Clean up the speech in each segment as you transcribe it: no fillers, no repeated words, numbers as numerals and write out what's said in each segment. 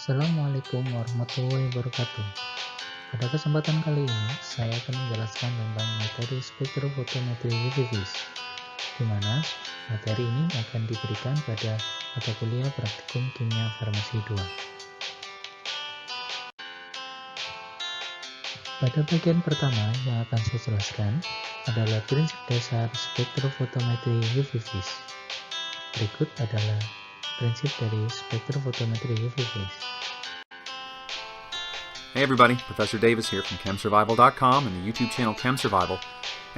Assalamualaikum warahmatullahi wabarakatuh. Pada kesempatan kali ini, saya akan menjelaskan tentang materi Spektrofotometri UV Vis, di mana materi ini akan diberikan pada mata kuliah praktikum kimia farmasi 2. Pada bagian pertama yang akan saya jelaskan adalah prinsip dasar Spektrofotometri UV Vis. Berikut adalah prinsip dari Spektrofotometri UV Vis. Hey everybody, Professor Davis here from ChemSurvival.com and the YouTube channel ChemSurvival,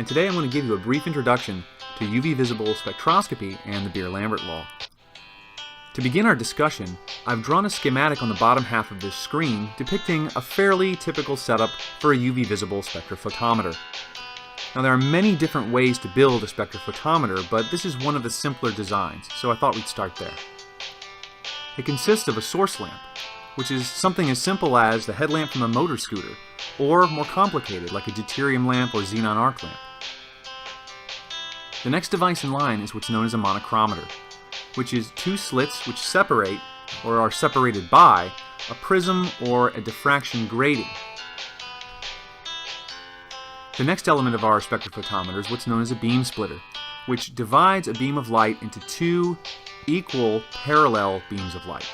and today I'm going to give you a brief introduction to UV visible spectroscopy and the Beer-Lambert Law. To begin our discussion, I've drawn a schematic on the bottom half of this screen depicting a fairly typical setup for a UV visible spectrophotometer. Now there are many different ways to build a spectrophotometer, but this is one of the simpler designs, so I thought we'd start there. It consists of a source lamp, which is something as simple as the headlamp from a motor scooter, or more complicated like a deuterium lamp or xenon arc lamp. The next device in line is what's known as a monochromator, which is two slits which separate, or are separated by, a prism or a diffraction grating. The next element of our spectrophotometer is what's known as a beam splitter, which divides a beam of light into two equal parallel beams of light.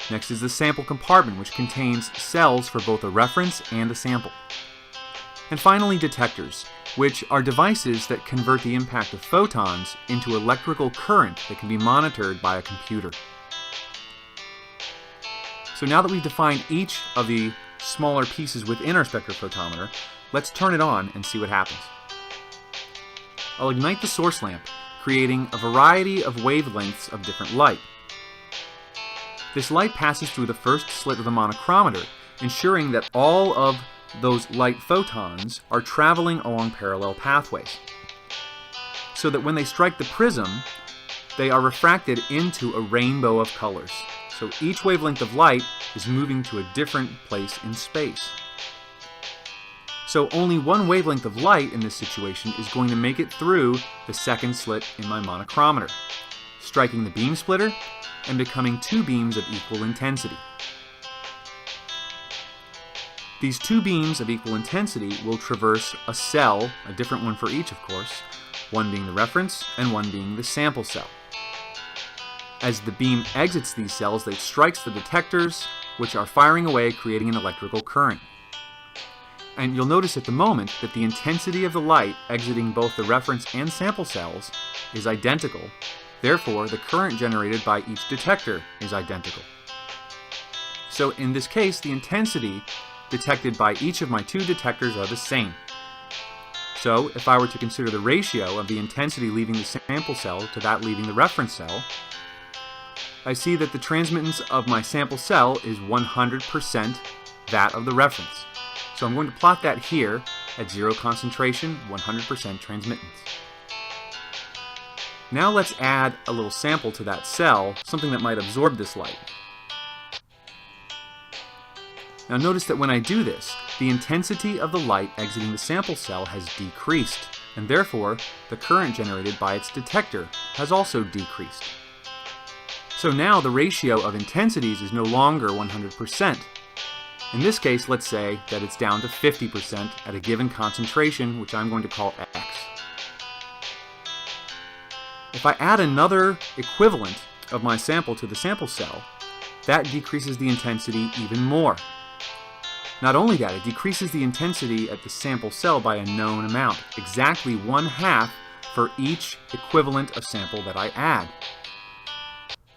Next is the sample compartment, which contains cells for both a reference and a sample. And finally, detectors, which are devices that convert the impact of photons into electrical current that can be monitored by a computer. So now that we've defined each of the smaller pieces within our spectrophotometer, let's turn it on and see what happens. I'll ignite the source lamp, creating a variety of wavelengths of different light. This light passes through the first slit of the monochromator, ensuring that all of those light photons are traveling along parallel pathways, so that when they strike the prism, they are refracted into a rainbow of colors. So each wavelength of light is moving to a different place in space. So only one wavelength of light in this situation is going to make it through the second slit in my monochromator, striking the beam splitter and becoming two beams of equal intensity. These two beams of equal intensity will traverse a cell, a different one for each of course, one being the reference and one being the sample cell. As the beam exits these cells, it strikes the detectors, which are firing away, creating an electrical current. And you'll notice at the moment that the intensity of the light exiting both the reference and sample cells is identical. Therefore, the current generated by each detector is identical. So in this case, the intensity detected by each of my two detectors are the same. So if I were to consider the ratio of the intensity leaving the sample cell to that leaving the reference cell, I see that the transmittance of my sample cell is 100% that of the reference. So I'm going to plot that here at 0 concentration, 100% transmittance. Now let's add a little sample to that cell, something that might absorb this light. Now notice that when I do this, the intensity of the light exiting the sample cell has decreased, and therefore the current generated by its detector has also decreased. So now the ratio of intensities is no longer 100%. In this case, let's say that it's down to 50% at a given concentration, which I'm going to call X. If I add another equivalent of my sample to the sample cell, that decreases the intensity even more. Not only that, it decreases the intensity at the sample cell by a known amount, exactly 1/2 for each equivalent of sample that I add.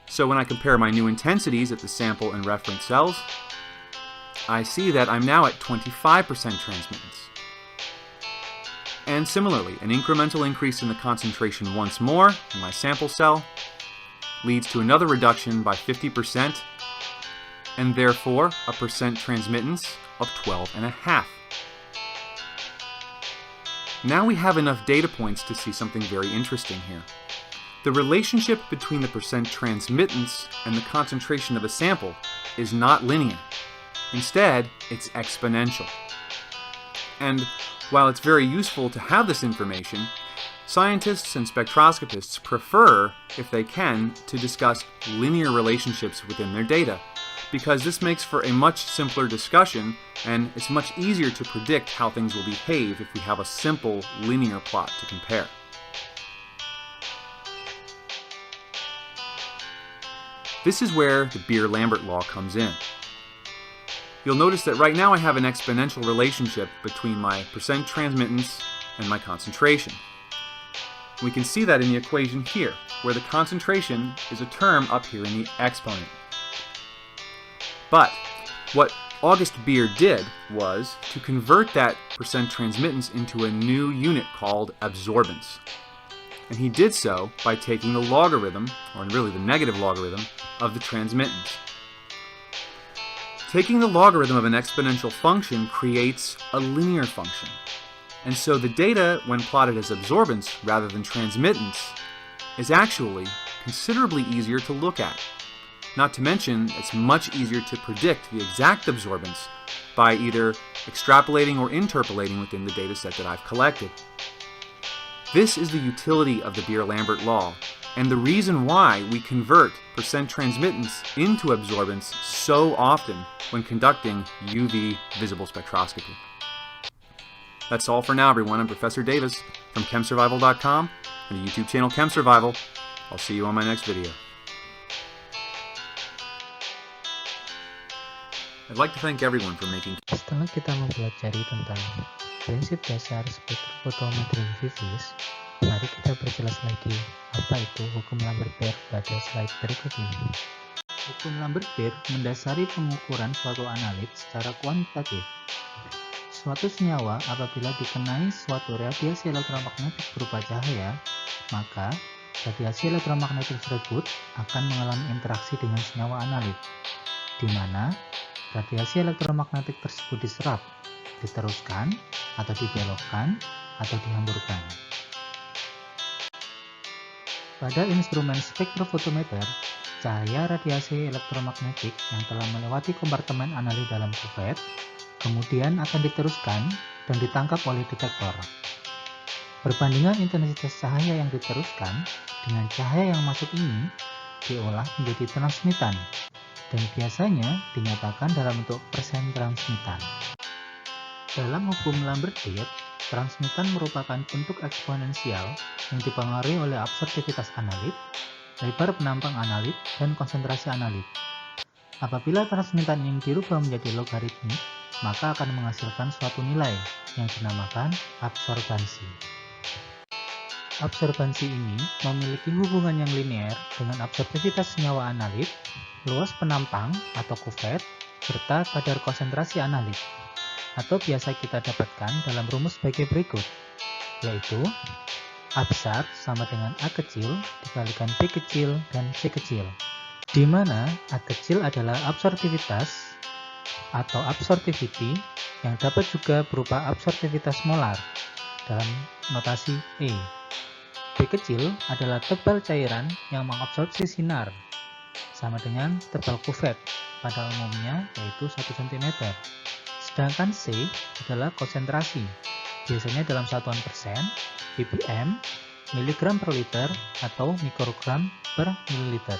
So when I compare my new intensities at the sample and reference cells, I see that I'm now at 25% transmittance. And similarly, an incremental increase in the concentration once more in my sample cell leads to another reduction by 50%, and therefore a percent transmittance of 12.5. Now we have enough data points to see something very interesting here. The relationship between the percent transmittance and the concentration of a sample is not linear. Instead, it's exponential. And while it's very useful to have this information, Scientists and spectroscopists prefer, if they can, to discuss linear relationships within their data, because this makes for a much simpler discussion, and it's much easier to predict how things will behave if we have a simple linear plot to compare. This is where the Beer-Lambert Law comes in. You'll notice that right now I have an exponential relationship between my percent transmittance and my concentration. We can see that in the equation here, where the concentration is a term up here in the exponent. But what August Beer did was to convert that percent transmittance into a new unit called absorbance. And he did so by taking the logarithm, or really the negative logarithm, of the transmittance. Taking the logarithm of an exponential function creates a linear function. And so the data, when plotted as absorbance rather than transmittance, is actually considerably easier to look at. Not to mention, it's much easier to predict the exact absorbance by either extrapolating or interpolating within the data set that I've collected. This is the utility of the Beer-Lambert Law, and the reason why we convert percent transmittance into absorbance so often when conducting UV visible spectroscopy. That's all for now, everyone. I'm Professor Davis from ChemSurvival.com and the YouTube channel ChemSurvival. I'll see you on my next video. I'd like to thank everyone for making. Setelah kita mempelajari tentang prinsip dasar spektrofotometri UV Vis, mari kita perjelas lagi apa itu hukum Lambert-Beer pada slide berikut ini. Hukum Lambert-Beer mendasari pengukuran suatu analit secara kuantitatif. Suatu senyawa apabila dikenai suatu radiasi elektromagnetik berupa cahaya, maka radiasi elektromagnetik tersebut akan mengalami interaksi dengan senyawa analit, di mana radiasi elektromagnetik tersebut diserap, diteruskan, atau dibelokkan, atau dihamburkan. Pada instrumen spektrofotometer, cahaya radiasi elektromagnetik yang telah melewati kompartemen analit dalam kuvet kemudian akan diteruskan dan ditangkap oleh detektor. Perbandingan intensitas cahaya yang diteruskan dengan cahaya yang masuk ini diolah menjadi transmitan dan biasanya dinyatakan dalam bentuk persen transmitan. Dalam hukum Lambert-Beer, transmitan merupakan bentuk eksponensial yang dipengaruhi oleh absorptivitas analit, lebar penampang analit, dan konsentrasi analit. Apabila transmitan ini dirubah menjadi logaritmik, maka akan menghasilkan suatu nilai yang dinamakan absorbansi. Absorbansi ini memiliki hubungan yang linear dengan absorptivitas senyawa analit, luas penampang atau kuvet, serta kadar konsentrasi analit, atau biasa kita dapatkan dalam rumus sebagai berikut, yaitu absar sama dengan A kecil dikalikan B kecil dan C kecil, di mana A kecil adalah absorptivitas atau absorptivity yang dapat juga berupa absorptivitas molar dalam notasi E. B kecil adalah tebal cairan yang mengabsorpsi sinar sama dengan tebal kuvet pada umumnya yaitu 1 cm. Sedangkan C adalah konsentrasi, biasanya dalam satuan persen, ppm, miligram per liter atau mikrogram per mililiter.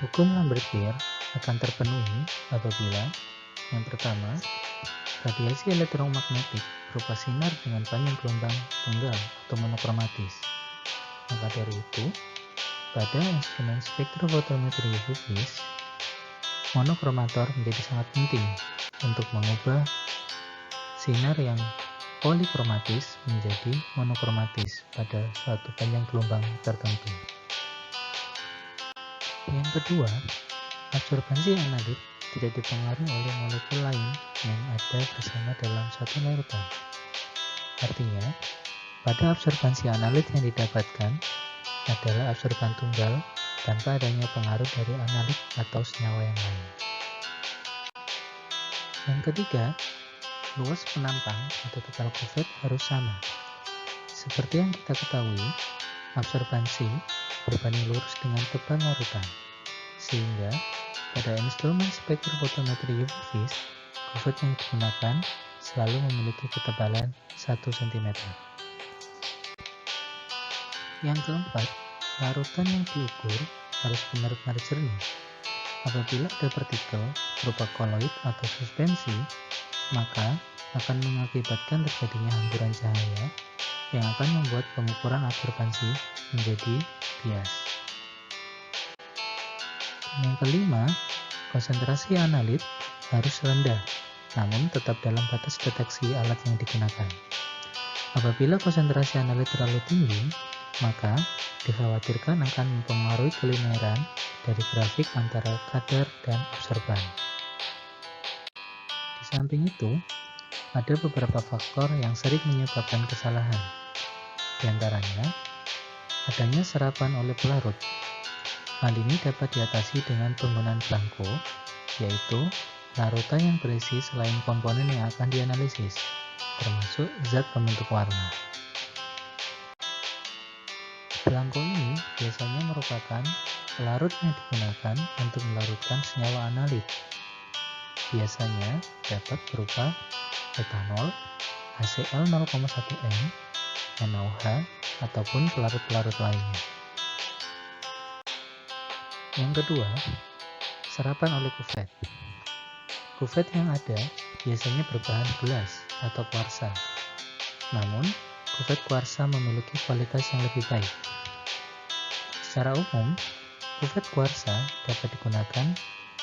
Hukum Lambert-Beer akan terpenuhi apabila yang pertama, radiasi elektromagnetik berupa sinar dengan panjang gelombang tunggal atau monokromatis. Maka dari itu, pada instrumen spektrofotometri UV Vis, monochromator menjadi sangat penting untuk mengubah sinar yang polikromatis menjadi monokromatis pada suatu panjang gelombang tertentu. Yang kedua, absorbansi analit tidak dipengaruhi oleh molekul lain yang ada bersama dalam satu larutan. Artinya, pada absorbansi analit yang didapatkan adalah absorban tunggal tanpa adanya pengaruh dari analit atau senyawa yang lain. Yang ketiga, luas penampang atau total kuvet harus sama. Seperti yang kita ketahui, absorbansi berbanding lurus dengan tebal larutan, sehingga pada instrumen spektrofotometri UV Vis, kuvet yang digunakan selalu memiliki ketebalan 1 cm. Yang keempat, larutan yang diukur harus benar-benar jernih. Apabila ada partikel berupa koloid atau suspensi, maka akan mengakibatkan terjadinya hamburan cahaya yang akan membuat pengukuran absorbansi menjadi bias. Yang kelima, konsentrasi analit harus rendah, namun tetap dalam batas deteksi alat yang digunakan. Apabila konsentrasi analit terlalu tinggi, maka dikhawatirkan akan mempengaruhi kelinearan dari grafik antara kadar dan absorban. Di samping itu, ada beberapa faktor yang sering menyebabkan kesalahan. Di antaranya, adanya serapan oleh pelarut. Hal ini dapat diatasi dengan penggunaan belangko, yaitu larutan yang berisi selain komponen yang akan dianalisis, termasuk zat pembentuk warna. Belangko ini biasanya merupakan pelarut yang digunakan untuk melarutkan senyawa analit. Biasanya dapat berupa etanol, HCl 0,1N, NaOH, ataupun pelarut-pelarut lainnya. Yang kedua, serapan oleh kuvet. Kuvet yang ada biasanya berbahan gelas atau kuarsa. Namun, kuvet kuarsa memiliki kualitas yang lebih baik. Secara umum, kuvet kuarsa dapat digunakan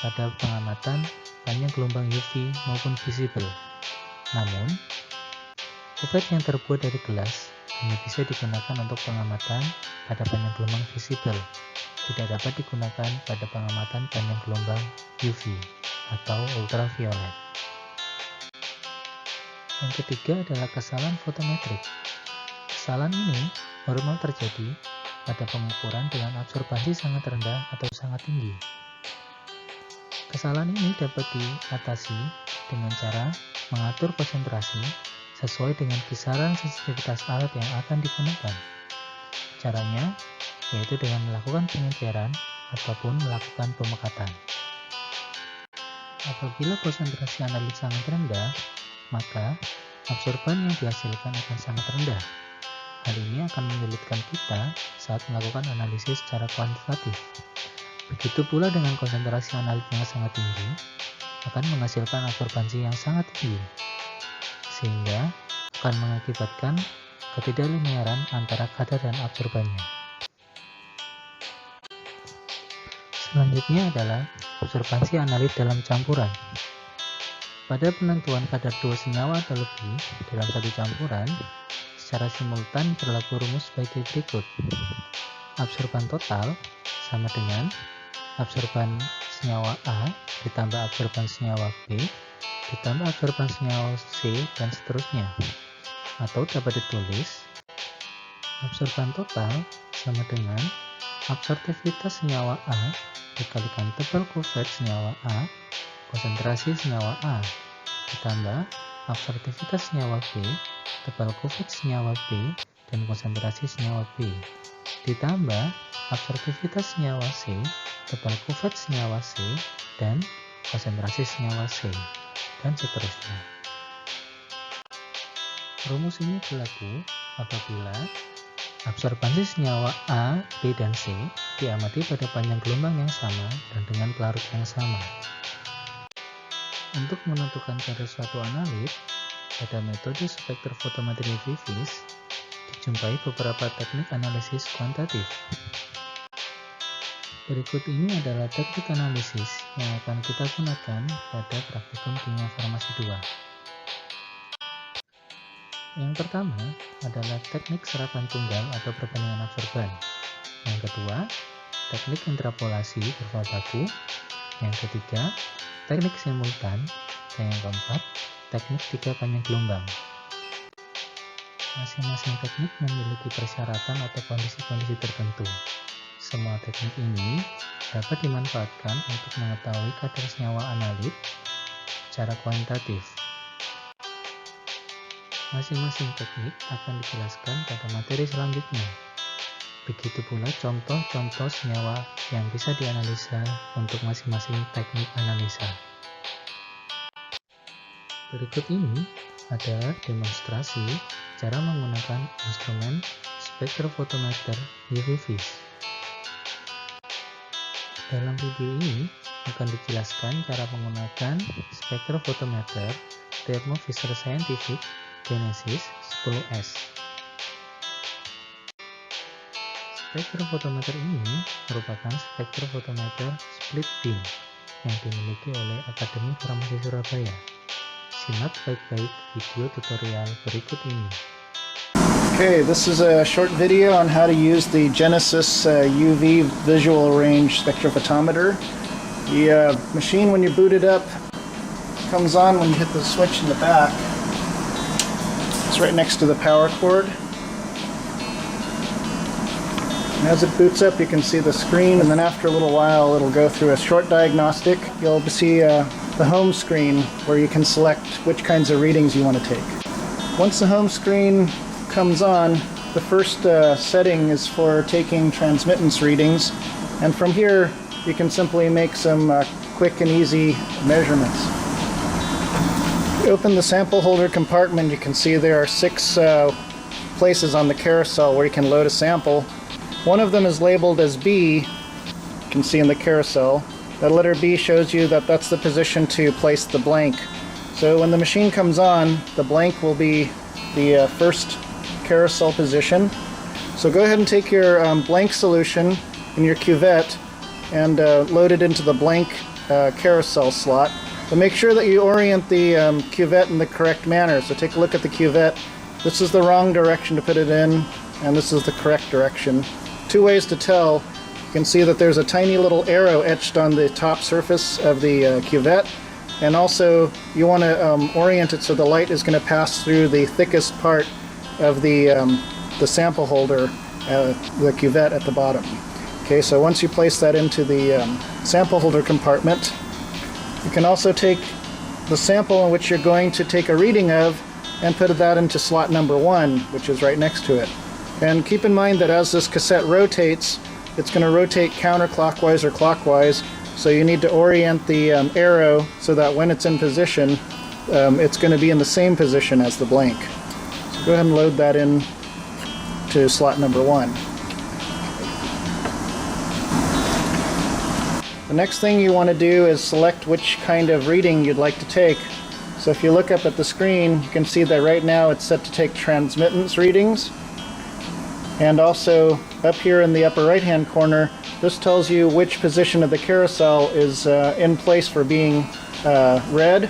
pada pengamatan panjang gelombang UV maupun visible. Namun, kuvet yang terbuat dari gelas hanya bisa digunakan untuk pengamatan pada panjang gelombang visible, tidak dapat digunakan pada pengamatan panjang gelombang UV atau ultraviolet. Yang ketiga adalah kesalahan fotometrik. Kesalahan ini normal terjadi pada pengukuran dengan absorbansi sangat rendah atau sangat tinggi. Kesalahan ini dapat diatasi dengan cara mengatur konsentrasi sesuai dengan kisaran sensitivitas alat yang akan digunakan. Caranya yaitu dengan melakukan pengejaran ataupun melakukan pemekatan. Apabila konsentrasi analit sangat rendah, maka absorban yang dihasilkan akan sangat rendah. Hal ini akan menyulitkan kita saat melakukan analisis secara kuantitatif. Begitu pula dengan konsentrasi analit yang sangat tinggi, akan menghasilkan absorbansi yang sangat tinggi, sehingga akan mengakibatkan ketidaklinearan antara kadar dan absorbannya. Selanjutnya adalah absorbansi analit dalam campuran. Pada penentuan kadar dua senyawa atau lebih dalam satu campuran, secara simultan berlaku rumus sebagai berikut. Absorban total sama dengan absorban senyawa A ditambah absorban senyawa B ditambah absorban senyawa C dan seterusnya. Atau dapat ditulis absorban total sama dengan absorptivitas senyawa A dikalikan tebal kuvet senyawa A konsentrasi senyawa A ditambah absorptivitas senyawa B tebal kuvet senyawa B dan konsentrasi senyawa B ditambah absorptivitas senyawa C tebal kuvet senyawa C dan konsentrasi senyawa C dan seterusnya. Rumus ini berlaku apabila absorbansi senyawa A, B, dan C diamati pada panjang gelombang yang sama dan dengan pelarut yang sama. Untuk menentukan kadar suatu analit, pada metode spektrofotometri UV Vis dijumpai beberapa teknik analisis kuantitatif. Berikut ini adalah teknik analisis yang akan kita gunakan pada praktikum kimia farmasi 2. Yang pertama adalah teknik serapan tunggal atau perbandingan absorban. Yang kedua, teknik interpolasi kurva baku. Yang ketiga, teknik simultan. Dan yang keempat, teknik 3 panjang gelombang. Masing-masing teknik memiliki persyaratan atau kondisi-kondisi tertentu. Semua teknik ini dapat dimanfaatkan untuk mengetahui kadar senyawa analit secara kuantitatif. Masing-masing teknik akan dijelaskan pada materi selanjutnya. Begitu pula contoh-contoh senyawa yang bisa dianalisa untuk masing-masing teknik analisa. Berikut ini adalah demonstrasi cara menggunakan instrumen Spektrofotometer UV Vis. Dalam video ini akan dijelaskan cara menggunakan Spektrofotometer Thermovisor Scientific Genesis 10S. Spektrofotometer ini merupakan spektrofotometer split beam yang dimiliki oleh Akademi Farmasi Surabaya. Simak baik-baik video tutorial berikut ini. Okay, this is a short video on how to use the Genesis UV visual range spectrophotometer. The machine, when you boot it up, comes on when you hit the switch in the back. It's right next to the power cord. And as it boots up, you can see the screen, and then after a little while it'll go through a short diagnostic. You'll see the home screen where you can select which kinds of readings you want to take. Once the home screen comes on, the first setting is for taking transmittance readings, and from here you can simply make some quick and easy measurements. If you open the sample holder compartment, you can see there are 6 places on the carousel where you can load a sample. One of them is labeled as B, you can see in the carousel. That letter B shows you that that's the position to place the blank. So when the machine comes on, the blank will be the first carousel position. So go ahead and take your blank solution in your cuvette and load it into the blank carousel slot. But make sure that you orient the cuvette in the correct manner. So take a look at the cuvette. This is the wrong direction to put it in, and this is the correct direction. 2 ways to tell. You can see that there's a tiny little arrow etched on the top surface of the cuvette, and also you want to orient it so the light is going to pass through the thickest part of the sample holder, the cuvette at the bottom. Okay, so once you place that into the sample holder compartment, you can also take the sample in which you're going to take a reading of and put that into slot number 1, which is right next to it. And keep in mind that as this cassette rotates, it's going to rotate counterclockwise or clockwise, so you need to orient the arrow so that when it's in position, it's going to be in the same position as the blank. So go ahead and load that in to slot number 1. The next thing you want to do is select which kind of reading you'd like to take. So if you look up at the screen, you can see that right now it's set to take transmittance readings. And also up here in the upper right hand corner, this tells you which position of the carousel is in place for being read.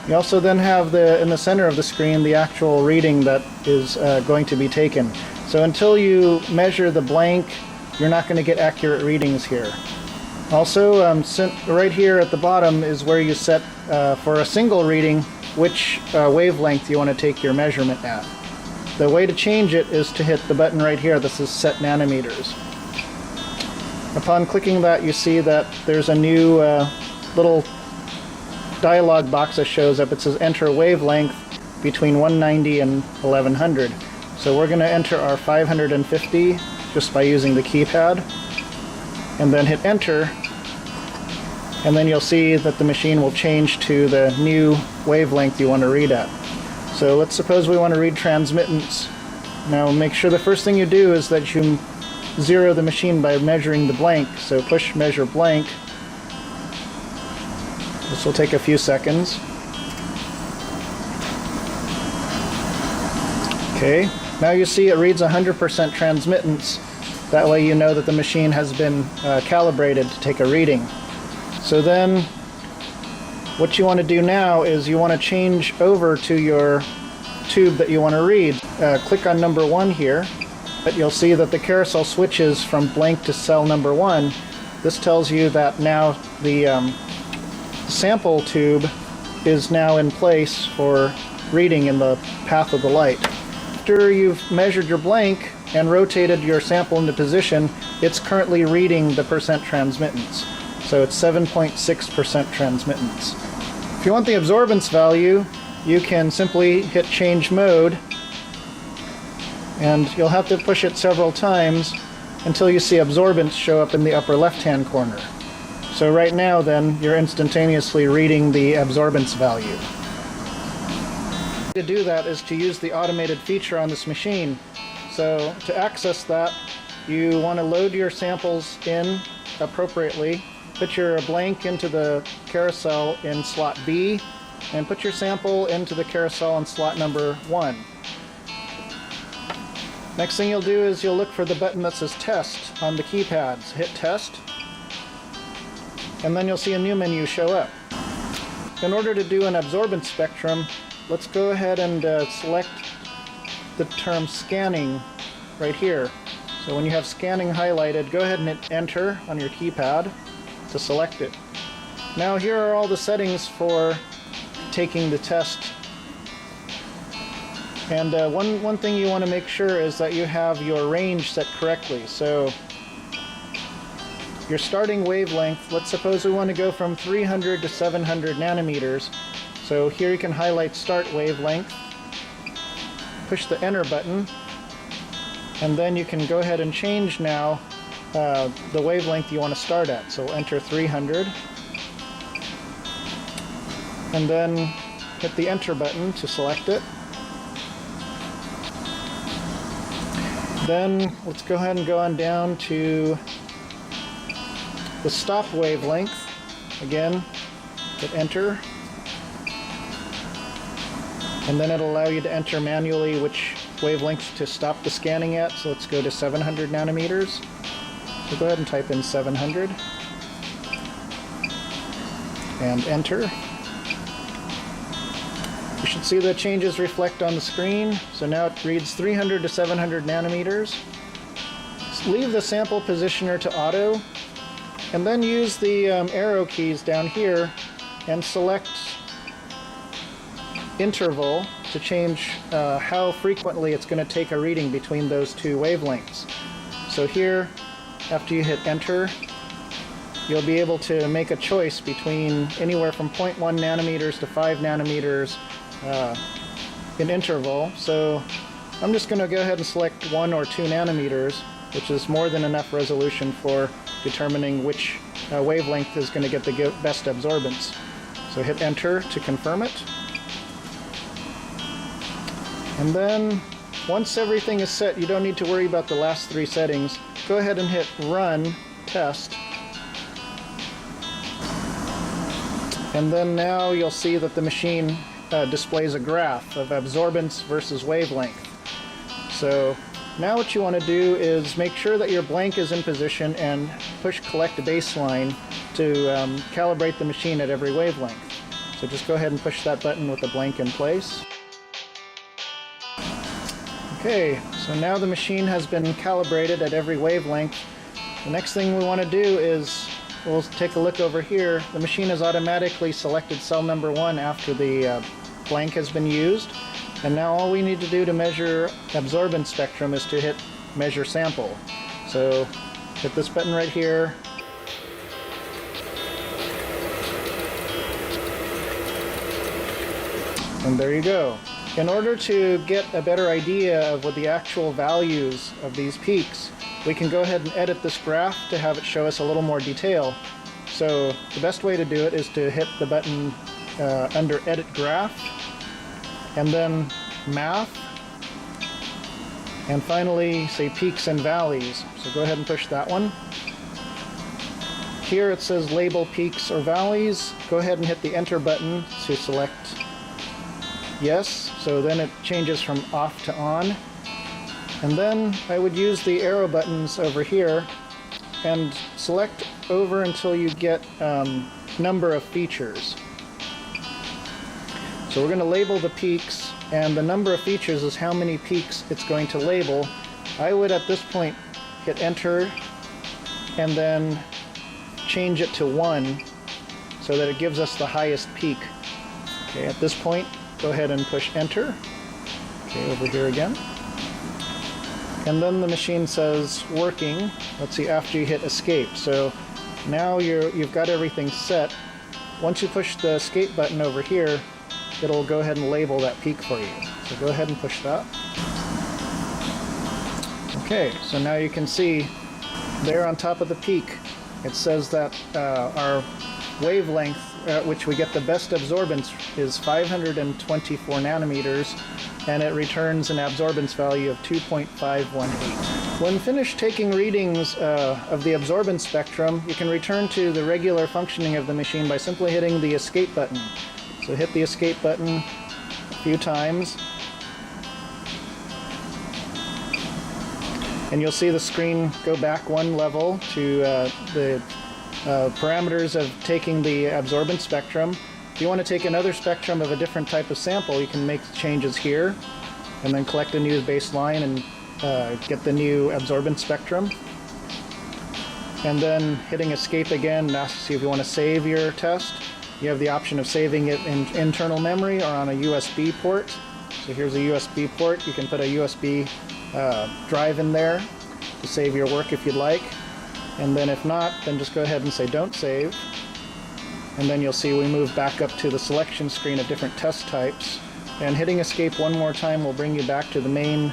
You also then have in the center of the screen the actual reading that is going to be taken. So until you measure the blank, you're not going to get accurate readings here. Also, right here at the bottom is where you set for a single reading which wavelength you want to take your measurement at. The way to change it is to hit the button right here. This is set nanometers. Upon clicking that, you see that there's a new little dialog box that shows up. It says enter wavelength between 190 and 1100. So we're going to enter our 550 just by using the keypad, and then hit enter, and then you'll see that the machine will change to the new wavelength you want to read at. So let's suppose we want to read transmittance. Now make sure the first thing you do is that you zero the machine by measuring the blank. So push measure blank. This will take a few seconds. Okay, now you see it reads 100% transmittance. That way you know that the machine has been calibrated to take a reading. So then what you want to do now is you want to change over to your tube that you want to read. Click on number 1 here, but you'll see that the carousel switches from blank to cell number 1. This tells you that now the sample tube is now in place for reading in the path of the light. After you've measured your blank and rotated your sample into position, it's currently reading the percent transmittance. So it's 7.6% transmittance. If you want the absorbance value, you can simply hit change mode, and you'll have to push it several times until you see absorbance show up in the upper left hand corner. So right now then, you're instantaneously reading the absorbance value. To do that is to use the automated feature on this machine. So to access that, you want to load your samples in appropriately. Put your blank into the carousel in slot B, and put your sample into the carousel in slot number 1. Next thing you'll do is you'll look for the button that says Test on the keypads. Hit Test, and then you'll see a new menu show up. In order to do an absorbance spectrum, let's go ahead and select the term scanning right here. So when you have scanning highlighted, go ahead and hit Enter on your keypad to select it. Now here are all the settings for taking the test. And one thing you want to make sure is that you have your range set correctly. So your starting wavelength, let's suppose we want to go from 300 to 700 nanometers. So here you can highlight Start Wavelength, push the Enter button, and then you can go ahead and change now the wavelength you want to start at. So enter 300, and then hit the Enter button to select it. Then let's go ahead and go on down to the stop wavelength. Again, hit Enter, and then it'll allow you to enter manually which wavelength to stop the scanning at. So let's go to 700 nanometers. So go ahead and type in 700 and enter. You should see the changes reflect on the screen. So now it reads 300 to 700 nanometers. Leave the sample positioner to auto, and then use the arrow keys down here and select interval to change how frequently it's going to take a reading between those two wavelengths. So here, after you hit Enter, you'll be able to make a choice between anywhere from 0.1 nanometers to 5 nanometers in interval. So I'm just going to go ahead and select 1 or 2 nanometers, which is more than enough resolution for determining which wavelength is going to get the best absorbance. So hit Enter to confirm it. And then once everything is set, you don't need to worry about the last 3 settings. Go ahead and hit Run Test. And then now you'll see that the machine displays a graph of absorbance versus wavelength. So now what you want to do is make sure that your blank is in position and push Collect Baseline to calibrate the machine at every wavelength. So just go ahead and push that button with the blank in place. Okay, so now the machine has been calibrated at every wavelength. The next thing we want to do is, we'll take a look over here. The machine has automatically selected cell number 1 after the blank has been used. And now all we need to do to measure absorbance spectrum is to hit Measure Sample. So hit this button right here. And there you go. In order to get a better idea of what the actual values of these peaks, we can go ahead and edit this graph to have it show us a little more detail. So the best way to do it is to hit the button under Edit Graph, and then Math, and finally say Peaks and Valleys. So go ahead and push that one. Here it says Label Peaks or Valleys. Go ahead and hit the Enter button to select Yes. So then it changes from off to on. And then I would use the arrow buttons over here and select over until you get number of features. So we're going to label the peaks, and the number of features is how many peaks it's going to label. I would at this point hit Enter and then change it to 1 so that it gives us the highest peak. Okay, at this point, go ahead and push Enter. Okay, over here again. And then the machine says working. Let's see, after you hit Escape. So now you've got everything set. Once you push the Escape button over here, it'll go ahead and label that peak for you. So go ahead and push that. Okay, so now you can see there on top of the peak, it says that our wavelength at which we get the best absorbance is 524 nanometers, and it returns an absorbance value of 2.518. When finished taking readings of the absorbance spectrum, you can return to the regular functioning of the machine by simply hitting the escape button. So hit the escape button a few times, and you'll see the screen go back one level to the parameters of taking the absorbance spectrum. If you want to take another spectrum of a different type of sample, you can make changes here and then collect a new baseline and get the new absorbance spectrum. And then hitting escape again asks you if you want to save your test. You have the option of saving it in internal memory or on a USB port. So here's a USB port. You can put a USB drive in there to save your work if you'd like. And then if not, then just go ahead and say don't save. And then you'll see we move back up to the selection screen of different test types. And hitting escape one more time will bring you back to the main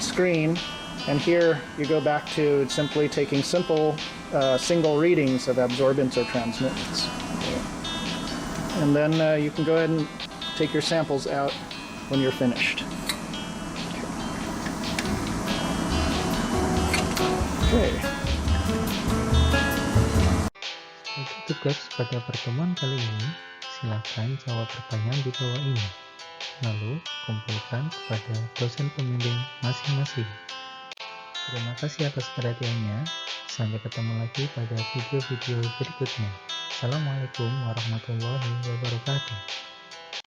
screen. And here you go back to simply taking simple single readings of absorbance or transmittance. And then you can go ahead and take your samples out when you're finished. Okay. Sebagai tugas pada pertemuan kali ini, silakan jawab pertanyaan di bawah ini, lalu kumpulkan kepada dosen pembimbing masing-masing. Terima kasih atas perhatiannya. Sampai ketemu lagi pada video-video berikutnya. Assalamualaikum warahmatullahi wabarakatuh.